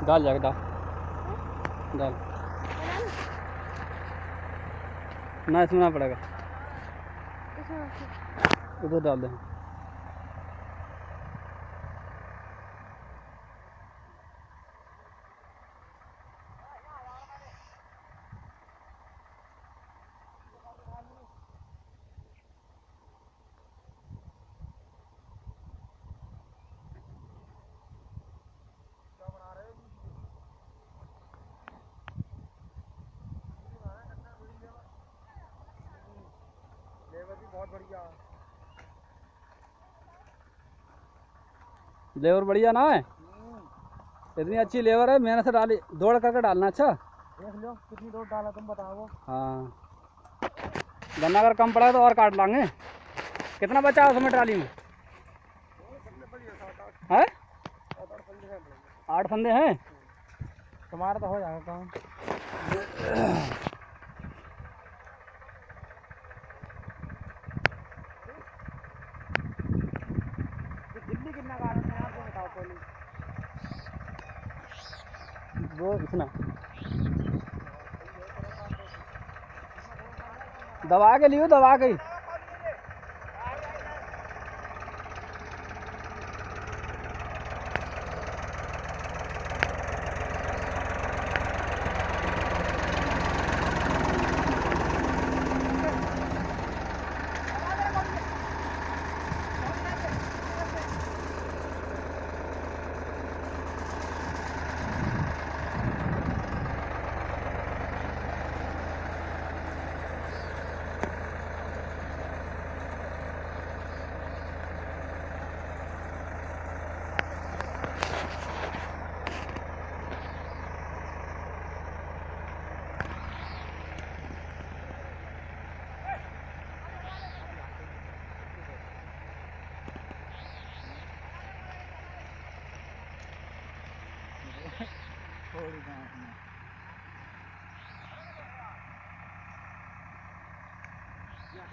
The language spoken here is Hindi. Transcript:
डाल जाके डाल डाल ना, इसमें ना पड़ेगा, उधर डाल दे। लेबर भी बहुत बढ़िया, लेबर बढ़िया ना है, इतनी अच्छी लेबर है, मेहनत से डाली, दौड़ करके डालना। अच्छा देख लो कितनी रोड डाला तुम बताओ। हाँ, गन्ना अगर कम पड़ा तो और काट लाएंगे। कितना बचा है उसमें ट्राली में? है 8 फंदे हैं। तुम्हारा तो हो जाएगा काम। दिल्ली कितना कारण है आपको बताओ पहले। वो इतना दबा के लियो, दबा के। या